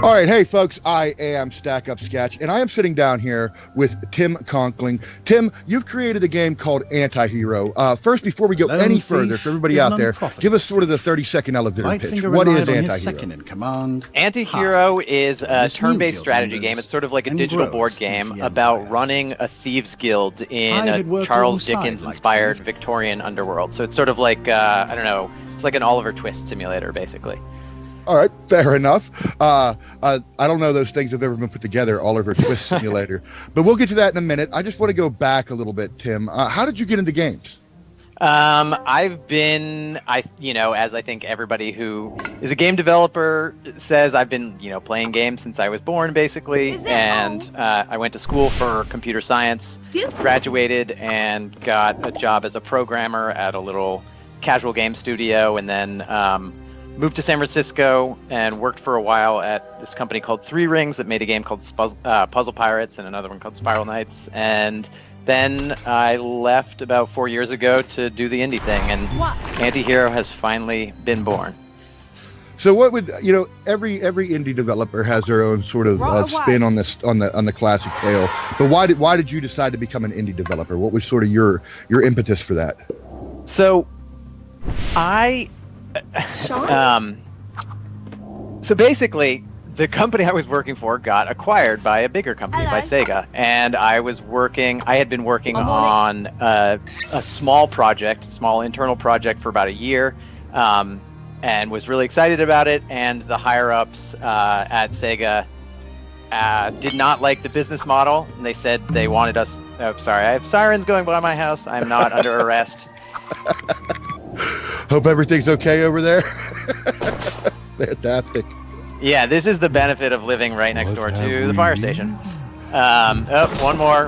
All right, hey folks, I am Stack Up Sketch, and I am sitting down here with Tim Conkling. Tim, you've created a game called Antihero. First, before we go any further, for everybody out there, give us sort of the 30-second elevator pitch. What is Antihero? Antihero is a turn-based strategy game. It's sort of like a digital board game about running a thieves guild in a Charles Dickens-inspired Victorian underworld. So it's sort of like, I don't know, it's like an Oliver Twist simulator, basically. All right, fair enough. I don't know those things have ever been put together, Oliver Twist simulator, but we'll get to that in a minute. I just want to go back a little bit, Tim. How did you get into games? I've been, as I think everybody who is a game developer says, I've been, playing games since I was born, basically. And I went to school for computer science, graduated, and got a job as a programmer at a little casual game studio, and then moved to San Francisco and worked for a while at this company called Three Rings that made a game called Puzzle Pirates and another one called Spiral Knights. And then I left about 4 years ago to do the indie thing, and Antihero has finally been born. So what would every indie developer has their own sort of spin on this on the classic tale. But why did you decide to become an indie developer? What was sort of your impetus for that? So so basically, the company I was working for got acquired by a bigger company, by Sega, and I had been working on a small internal project for about a year, and was really excited about it, and the higher-ups at Sega did not like the business model, and they said they wanted us... Oh, sorry, I have sirens going by my house. I'm not under arrest. Hope everything's okay over there. Fantastic. Yeah, this is the benefit of living right next door to the fire station. One more.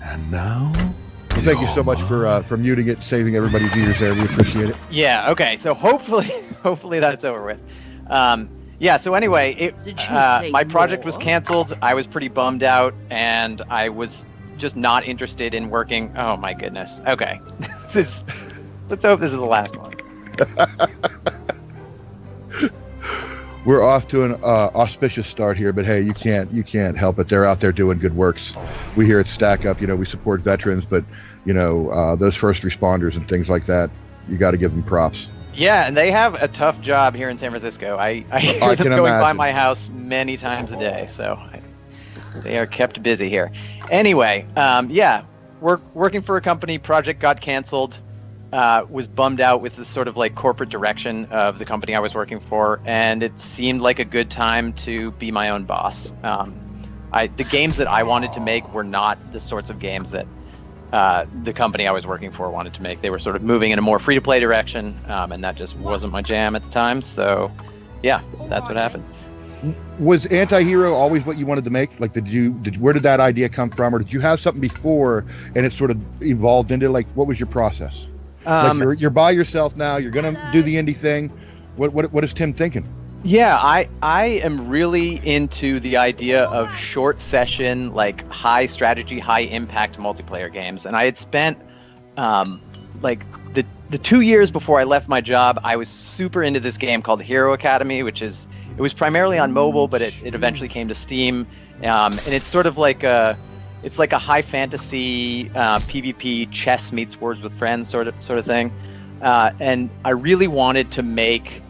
And now? Well, thank you so much for muting it, saving everybody's ears there. We appreciate it. Yeah, okay, so hopefully that's over with. So anyway, my project was canceled. I was pretty bummed out, and I was just not interested in working. Oh my goodness. Okay. Let's hope this is the last one. We're off to an auspicious start here, but hey, you can't help it. They're out there doing good works. We here at Stack Up, we support veterans, but those first responders and things like that, you got to give them props. Yeah, and they have a tough job here in San Francisco. I hear them going by my house many times a day, so they are kept busy here. Anyway, working for a company, project got canceled, was bummed out with this sort of like corporate direction of the company I was working for, and it seemed like a good time to be my own boss. The games that I wanted to make were not the sorts of games that the company I was working for wanted to make. They were sort of moving in a more free-to-play direction, and that just wasn't my jam at the time, so yeah, that's what happened. Was Antihero always what you wanted to make? Like, where did that idea come from, or did you have something before and it sort of evolved into, like, what was your process? Like you're by yourself now. You're gonna do the indie thing. What is Tim thinking? Yeah, I am really into the idea of short session, like high strategy, high impact multiplayer games, and I had spent the 2 years before I left my job, I was super into this game called Hero Academy, it was primarily on mobile, but it eventually came to Steam, and it's sort of like a high fantasy PvP chess meets Words with Friends sort of thing, and I really wanted to make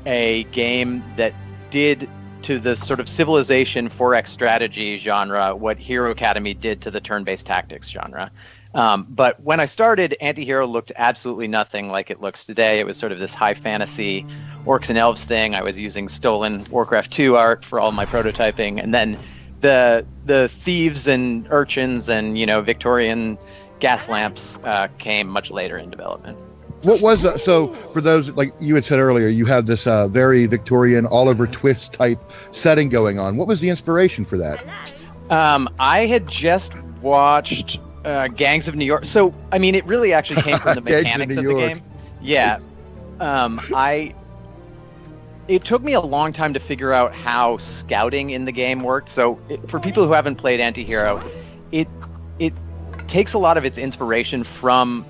a game that did to the sort of Civilization 4X strategy genre what Hero Academy did to the turn-based tactics genre. But when I started, Antihero looked absolutely nothing like it looks today. It was sort of this high fantasy orcs and elves thing. I was using stolen Warcraft 2 art for all my prototyping, and then the thieves and urchins and Victorian gas lamps came much later in development. What was so for those, like you had said earlier, you had this very Victorian Oliver Twist type setting going on. What was the inspiration for that? I had just watched Gangs of New York. So I mean, it really actually came from the mechanics of the game. Yeah. It took me a long time to figure out how scouting in the game worked. So for people who haven't played Antihero, it takes a lot of its inspiration from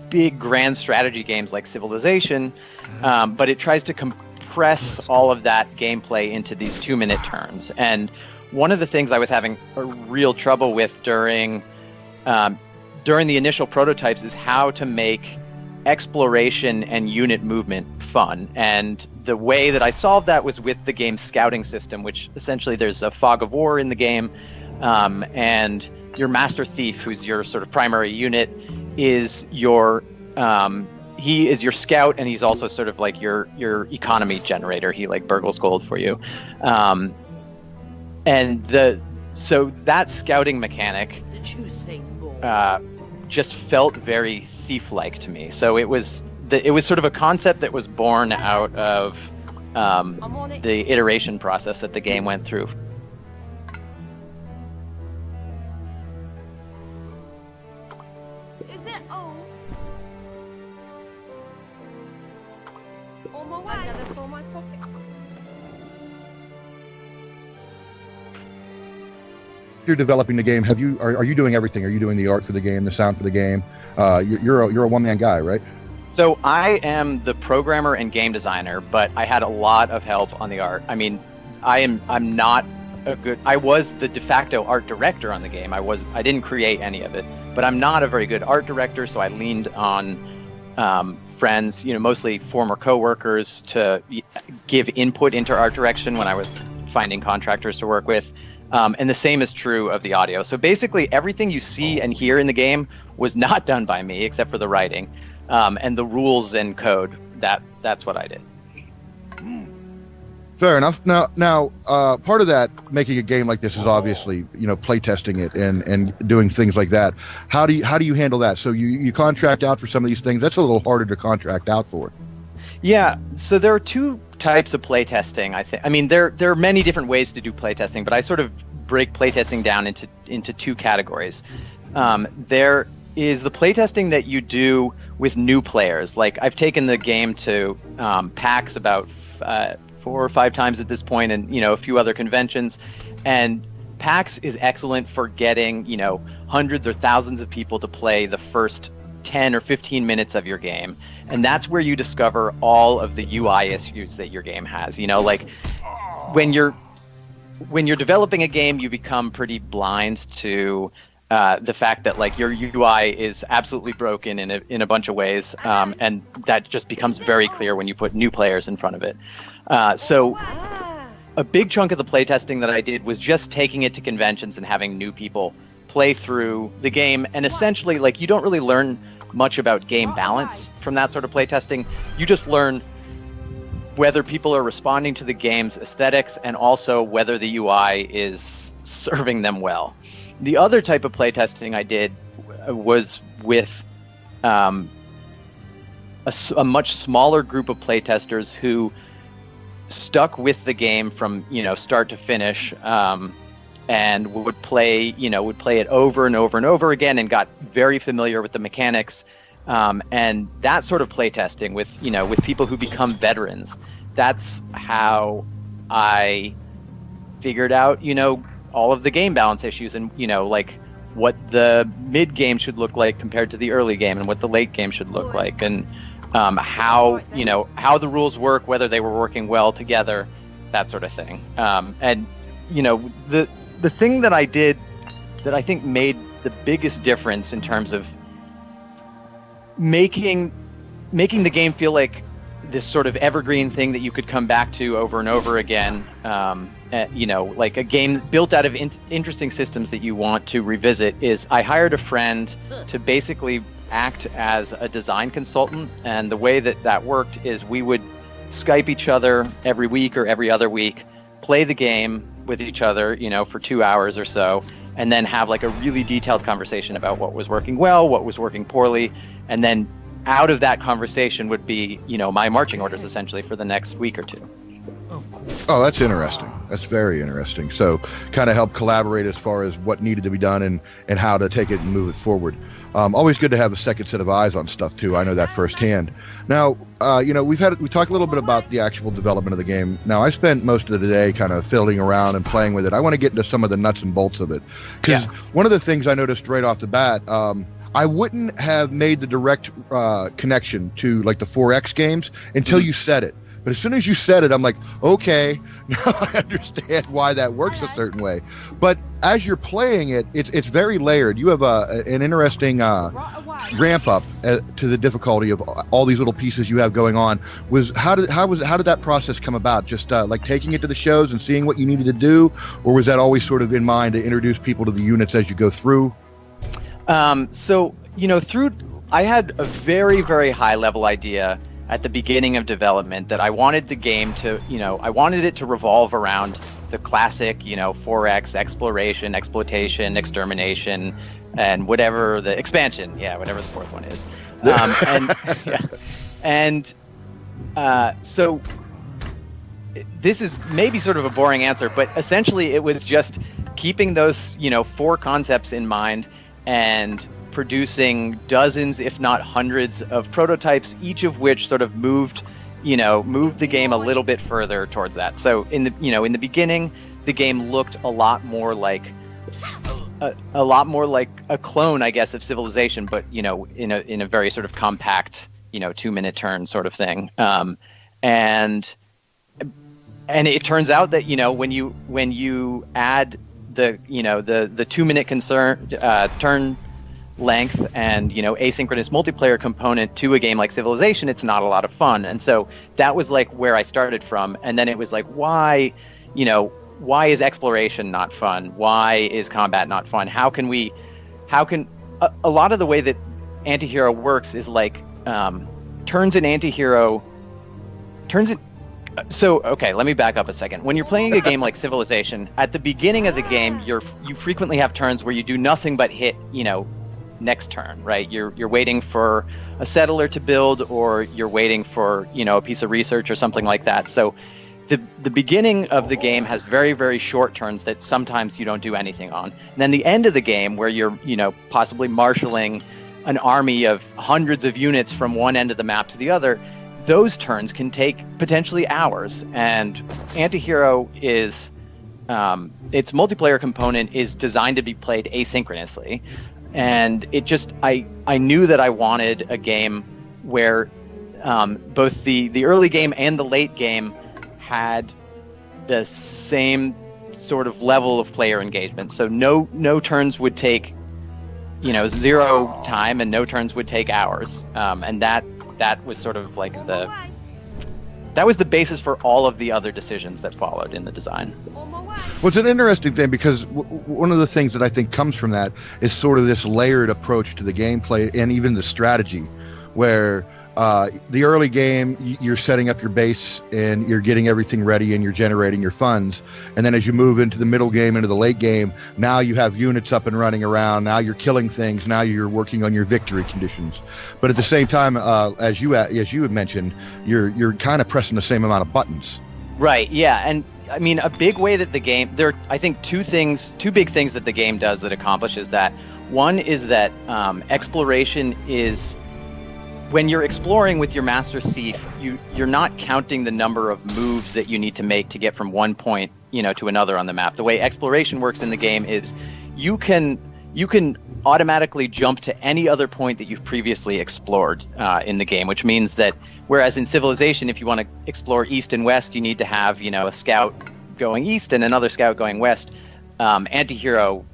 big grand strategy games like Civilization, but it tries to compress all of that gameplay into these 2-minute turns. And one of the things I was having a real trouble with during the initial prototypes is how to make exploration and unit movement fun. And the way that I solved that was with the game's scouting system, which essentially there's a fog of war in the game, and your master thief, who's your sort of primary unit, is your he is your scout, and he's also sort of like your economy generator. He like burgles gold for you, so that scouting mechanic just felt very thief-like to me. So it was sort of a concept that was born out of the iteration process that the game went through. Is it on my way? Another for my pocket. You're developing the game. Are you doing everything? Are you doing the art for the game, the sound for the game? You're a one-man guy, right? So I am the programmer and game designer, but I had a lot of help on the art. I mean, I'm not I was the de facto art director on the game. I didn't create any of it, but I'm not a very good art director, so I leaned on friends, mostly former coworkers, to give input into art direction when I was finding contractors to work with. And the same is true of the audio. So basically everything you see and hear in the game was not done by me, except for the writing, and the rules and code. That's what I did. Fair enough. Now, part of that making a game like this is obviously, playtesting it and doing things like that. How do you handle that? So you contract out for some of these things. That's a little harder to contract out for. Yeah. So there are two types of playtesting. I mean, there are many different ways to do playtesting, but I sort of break playtesting down into two categories. There is the playtesting that you do with new players. Like, I've taken the game to PAX about 4 or 5 times at this point, and a few other conventions, and PAX is excellent for getting hundreds or thousands of people to play the first 10 or 15 minutes of your game, and that's where you discover all of the UI issues that your game has. Like when you're developing a game, you become pretty blind to the fact that like your UI is absolutely broken in a bunch of ways, and that just becomes very clear when you put new players in front of it. So a big chunk of the playtesting that I did was just taking it to conventions and having new people play through the game, and essentially like you don't really learn much about game balance from that sort of playtesting. You just learn whether people are responding to the game's aesthetics and also whether the UI is serving them well. The other type of playtesting I did was with a much smaller group of playtesters who stuck with the game from start to finish, and would play it over and over and over again, and got very familiar with the mechanics, and that sort of playtesting with people who become veterans. That's how I figured out all of the game balance issues, and like what the mid game should look like compared to the early game, and what the late game should look like, and how the rules work, whether they were working well together, that sort of thing. And the thing that I did that I think made the biggest difference in terms of making the game feel like this sort of evergreen thing that you could come back to over and over again, like a game built out of interesting systems that you want to revisit, is I hired a friend to basically act as a design consultant. And the way that worked is we would Skype each other every week or every other week, play the game with each other, for 2 hours or so, and then have like a really detailed conversation about what was working well, what was working poorly, and then out of that conversation would be, my marching orders essentially for the next week or two. Oh, that's interesting. That's very interesting. So kind of help collaborate as far as what needed to be done and how to take it and move it forward. Always good to have a second set of eyes on stuff too. I know that firsthand. Now, we talked a little bit about the actual development of the game. Now, I spent most of the day kind of fiddling around and playing with it. I want to get into some of the nuts and bolts of it, because one of the things I noticed right off the bat, I wouldn't have made the direct connection to like the 4X games until you said it. But as soon as you said it, I'm like, okay, now I understand why that works a certain way. But as you're playing it, it's very layered. You have an interesting ramp up to the difficulty of all these little pieces you have going on. How did that process come about? Just like taking it to the shows and seeing what you needed to do, or was that always sort of in mind to introduce people to the units as you go through? So I had a very, very high level idea at the beginning of development that I wanted the game to, I wanted it to revolve around the classic, 4X exploration, exploitation, extermination, and whatever the expansion, whatever the fourth one is. So this is maybe sort of a boring answer, but essentially it was just keeping those, 4 concepts in mind and producing dozens, if not hundreds, of prototypes, each of which sort of moved the game a little bit further towards that. So in the beginning, the game looked a lot more like a clone, I guess, of Civilization, but in a very sort of compact, 2-minute turn sort of thing. And it turns out that when you add the 2-minute turn length and asynchronous multiplayer component to a game like Civilization, it's not a lot of fun. And so that was like where I started from. And then it was like, why is exploration not fun? Why is combat not fun? A lot of the way that Antihero works is like turns in Antihero. So, okay, let me back up a second. When you're playing a game like Civilization, at the beginning of the game, you frequently have turns where you do nothing but hit, next turn, right? You're waiting for a settler to build, or you're waiting for, a piece of research or something like that. So the beginning of the game has very, very short turns that sometimes you don't do anything on. And then the end of the game, where you're, possibly marshaling an army of hundreds of units from one end of the map to the other, those turns can take potentially hours. And Antihero is, its multiplayer component is designed to be played asynchronously. And it just, I knew that I wanted a game where both the early game and the late game had the same sort of level of player engagement. So no turns would take, 0 time, and no turns would take hours. And that was sort of like that was the basis for all of the other decisions that followed in the design. Well, it's an interesting thing because one of the things that I think comes from that is sort of this layered approach to the gameplay and even the strategy, where the early game, you're setting up your base and you're getting everything ready and you're generating your funds. And then as you move into the middle game, into the late game, now you have units up and running around. Now you're killing things. Now you're working on your victory conditions. But at the same time, as you had mentioned, you're kind of pressing the same amount of buttons. Right. Yeah. And I mean, a big way that the game, there are, I think, two big things that the game does that accomplishes that. One is that exploration is, when you're exploring with your Master Thief, you're not counting the number of moves that you need to make to get from one point, to another on the map. The way exploration works in the game is you can automatically jump to any other point that you've previously explored in the game, which means that whereas in Civilization, if you want to explore east and west, you need to have, a scout going east and another scout going west. Antihero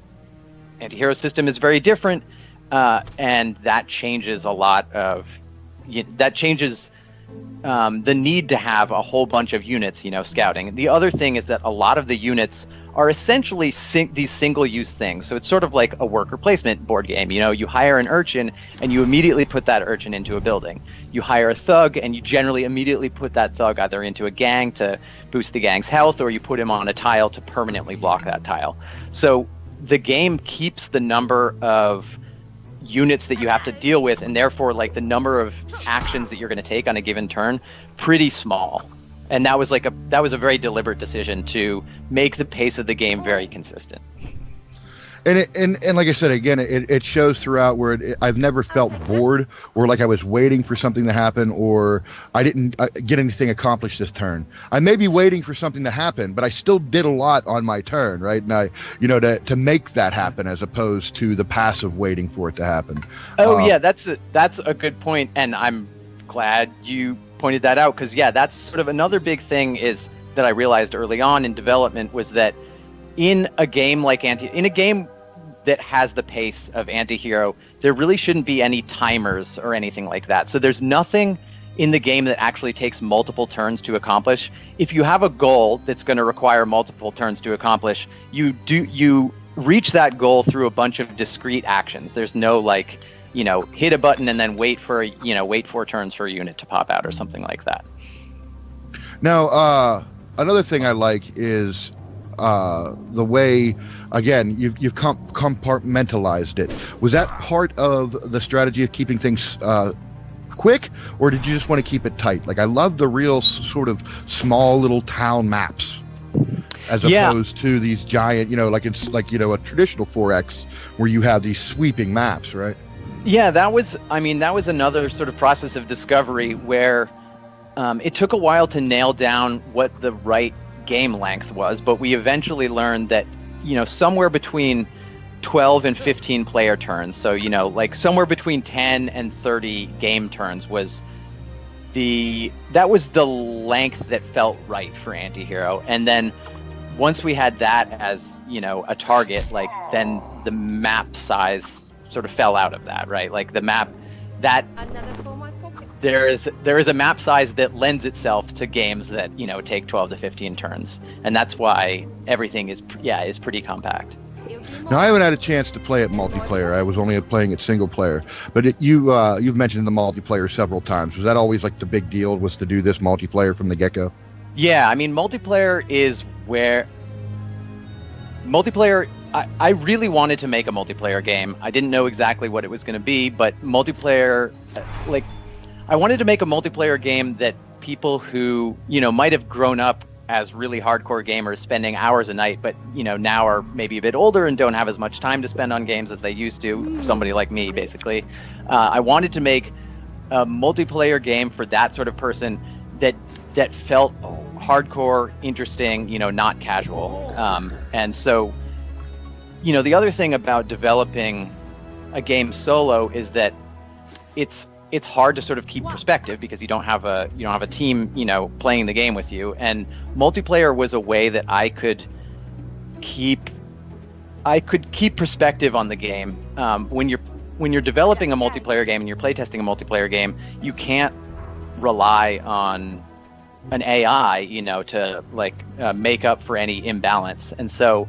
system is very different, and that changes a lot of the need to have a whole bunch of units, scouting. The other thing is that a lot of the units are essentially these single-use things. So it's sort of like a worker placement board game. You hire an urchin and you immediately put that urchin into a building. You hire a thug and you generally immediately put that thug either into a gang to boost the gang's health, or you put him on a tile to permanently block that tile. So the game keeps the number of units that you have to deal with, and therefore like the number of actions that you're going to take on a given turn, pretty small. And that was a very deliberate decision to make the pace of the game very consistent. And like I said, again, it shows throughout where I've never felt bored or like I was waiting for something to happen or I didn't get anything accomplished this turn. I may be waiting for something to happen, but I still did a lot on my turn, right? And I, to make that happen as opposed to the passive waiting for it to happen. Oh yeah, that's a good point, and I'm glad you pointed that out because that's sort of another big thing is that I realized early on in development was that in a game like in a game that has the pace of Antihero, there really shouldn't be any timers or anything like that. So there's nothing in the game that actually takes multiple turns to accomplish. If you have a goal that's going to require multiple turns to accomplish, you reach that goal through a bunch of discrete actions. There's no hit a button and then wait 4 turns for a unit to pop out or something like that. Now, another thing I like is the way, again, you've compartmentalized it. Was that part of the strategy of keeping things quick, or did you just want to keep it tight? Like, I love the real sort of small little town maps as opposed to these giant, like it's like, a traditional 4X where you have these sweeping maps, right? Yeah, that was another sort of process of discovery where it took a while to nail down what the right game length was, but we eventually learned that somewhere between 12 and 15 player turns, so like somewhere between 10 and 30 game turns was the length that felt right for Antihero. And then once we had that as a target, like then the map size sort of fell out of that, right? Like the map that Another for my pocket. there is a map size that lends itself to games that take 12 to 15 turns, and that's why everything is pretty compact. Now, I haven't had a chance to play it multiplayer. I was only playing it single player. But you've mentioned the multiplayer several times. Was that always like the big deal, was to do this multiplayer from the get-go? Yeah, I mean, multiplayer is where multiplayer. I really wanted to make a multiplayer game. I didn't know exactly what it was going to be, but multiplayer, I wanted to make a multiplayer game that people who, might have grown up as really hardcore gamers spending hours a night, but, now are maybe a bit older and don't have as much time to spend on games as they used to, somebody like me, basically. I wanted to make a multiplayer game for that sort of person that felt hardcore, interesting, not casual. And so, the other thing about developing a game solo is that it's hard to sort of keep perspective because you don't have a team, playing the game with you. And multiplayer was a way that I could keep perspective on the game. When you're developing a multiplayer game and you're playtesting a multiplayer game, you can't rely on an AI, to make up for any imbalance. And so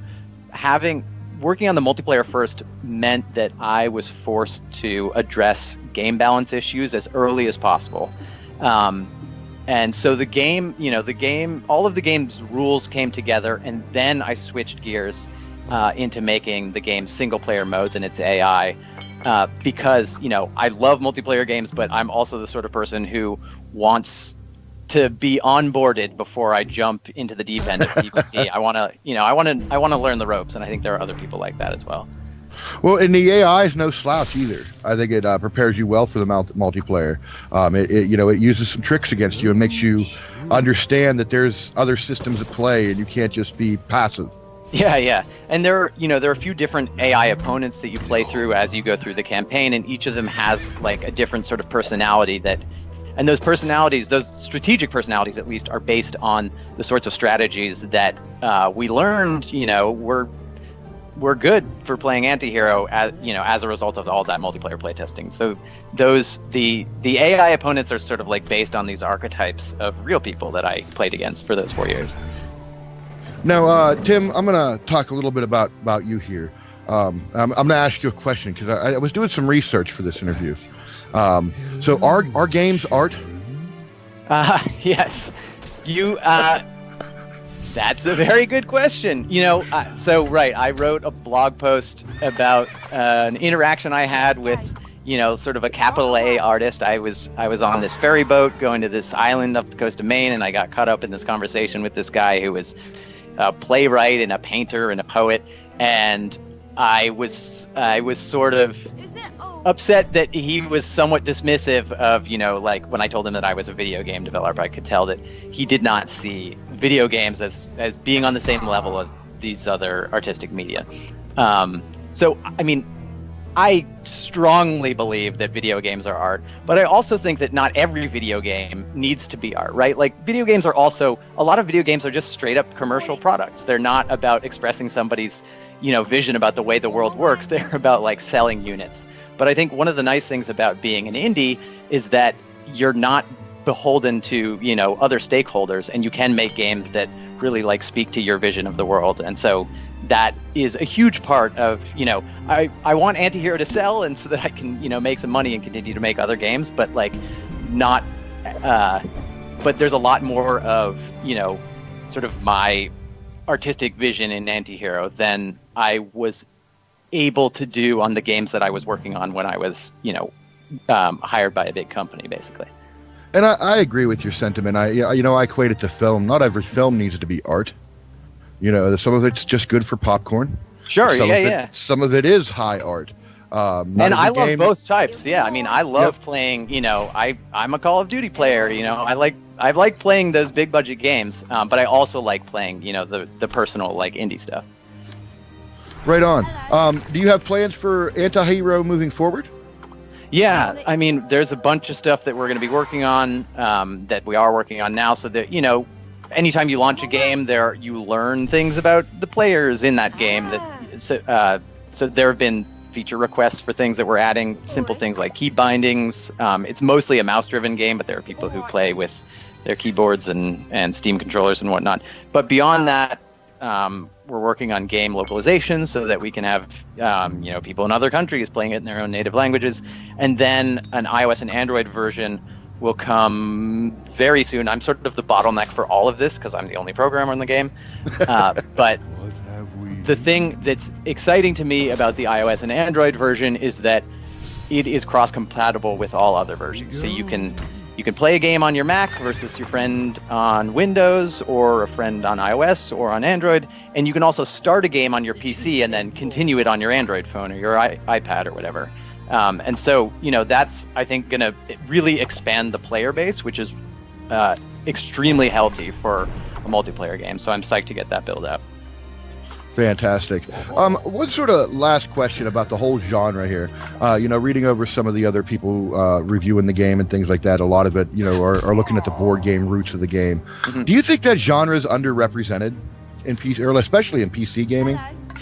working on the multiplayer first meant that I was forced to address game balance issues as early as possible. And so the game, all of the game's rules came together, and then I switched gears into making the game's single player modes and its AI. Because, I love multiplayer games, but I'm also the sort of person who wants to be onboarded before I jump into the deep end of PvP. I want to learn the ropes, and I think there are other people like that as well. Well, and the AI is no slouch either. I think it prepares you well for the multiplayer. It uses some tricks against you and makes you understand that there's other systems at play, and you can't just be passive. Yeah, and there are a few different AI opponents that you play through as you go through the campaign, and each of them has like a different sort of personality and those personalities, those strategic personalities at least, are based on the sorts of strategies that we learned, were good for playing Antihero as a result of all that multiplayer playtesting. So the AI opponents are sort of like based on these archetypes of real people that I played against for those 4 years. Now, Tim, I'm going to talk a little bit about you here. I'm going to ask you a question because I was doing some research for this interview. So are games art? Yes. That's a very good question. I wrote a blog post about an interaction I had with, sort of a capital A artist. I was on this ferry boat going to this island up the coast of Maine, and I got caught up in this conversation with this guy who was a playwright and a painter and a poet. And I was sort of upset that he was somewhat dismissive of, like when I told him that I was a video game developer. I could tell that he did not see video games as being on the same level of these other artistic media. So, I mean, I strongly believe that video games are art, but I also think that not every video game needs to be art, right? Like, video games are also, a lot of video games are just straight up commercial products. They're not about expressing somebody's, vision about the way the world works. They're about like selling units. But I think one of the nice things about being an indie is that you're not beholden to, other stakeholders, and you can make games that really like speak to your vision of the world. And so that is a huge part of, I want Antihero to sell, and so that I can, make some money and continue to make other games, but like not, but there's a lot more of, sort of my artistic vision in Antihero than I was able to do on the games that I was working on when I was, hired by a big company, basically. And I agree with your sentiment. I equate it to film. Not every film needs to be art. Some of it's just good for popcorn. Sure, yeah. Some of it is high art. And I love both types. Yeah, I mean, I love playing. I'm a Call of Duty player. I like playing those big budget games. But I also like playing, the personal like indie stuff. Right on. Do you have plans for Antihero moving forward? Yeah, I mean, there's a bunch of stuff that we're going to be working on, that we are working on now, so that, anytime you launch a game, you learn things about the players in that game. So there have been feature requests for things that we're adding, simple things like key bindings. It's mostly a mouse-driven game, but there are people who play with their keyboards and Steam controllers and whatnot. But beyond that, we're working on game localization so that we can have, people in other countries playing it in their own native languages. And then an iOS and Android version will come very soon. I'm sort of the bottleneck for all of this because I'm the only programmer in the game. But the thing that's exciting to me about the iOS and Android version is that it is cross-compatible with all other versions. So you can play a game on your Mac versus your friend on Windows, or a friend on iOS or on Android, and you can also start a game on your PC and then continue it on your Android phone or your iPad or whatever. And so, that's, I think, going to really expand the player base, which is extremely healthy for a multiplayer game. So I'm psyched to get that build out. Fantastic. One sort of last question about the whole genre here. Reading over some of the other people reviewing the game and things like that, a lot of it, are looking at the board game roots of the game. Mm-hmm. Do you think that genre is underrepresented in PC, or especially in PC gaming?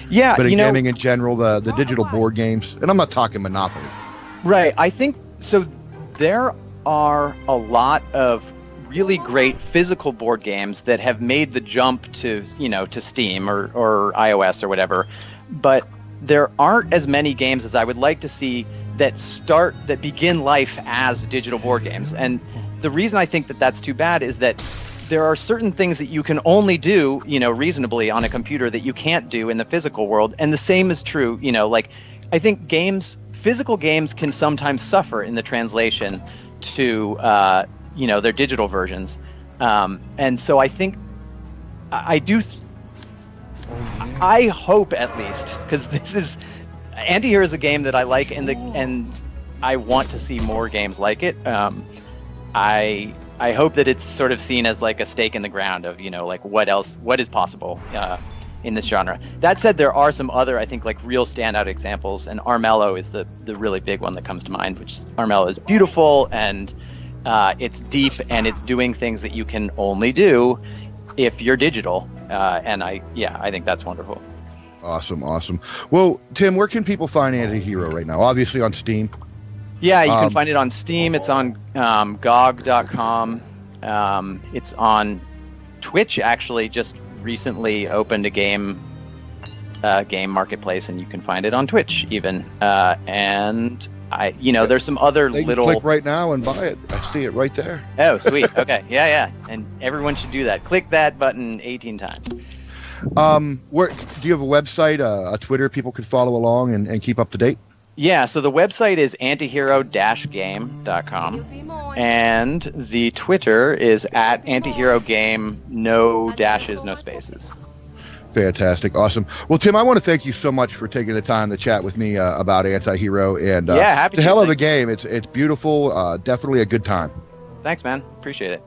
Yeah, but in gaming in general, the digital board games, and I'm not talking Monopoly. Right. I think so. There are a lot of really great physical board games that have made the jump to Steam or iOS or whatever, but there aren't as many games as I would like to see that begin life as digital board games. And the reason I think that that's too bad is that there are certain things that you can only do, reasonably on a computer that you can't do in the physical world. And the same is true, I think physical games can sometimes suffer in the translation to their digital versions. And so I think I hope, at least, because Antihero is a game that I like, and I want to see more games like it. I hope that it's sort of seen as like a stake in the ground of, what is possible in this genre. That said, there are some other, I think, like real standout examples, and Armello is the really big one that comes to mind, which Armello is beautiful, and it's deep, and it's doing things that you can only do if you're digital. And I think that's wonderful. Awesome. Well, Tim, where can people find Antihero right now? Obviously on Steam. Yeah, you can find it on Steam. It's on GOG.com. It's on Twitch, actually. Just recently opened a game marketplace, and you can find it on Twitch even. And there's some other they little. Can click right now and buy it. I see it right there. Oh, sweet. Okay, yeah, and everyone should do that. Click that button 18 times. Where do you have a website, a Twitter people could follow along and keep up to date? Yeah, so the website is antihero-game.com, and the Twitter is @antiherogame, no dashes, no spaces. Fantastic. Awesome. Well, Tim, I want to thank you so much for taking the time to chat with me about Antihero. And yeah, happy the hell of a game. It's beautiful. Definitely a good time. Thanks, man. Appreciate it.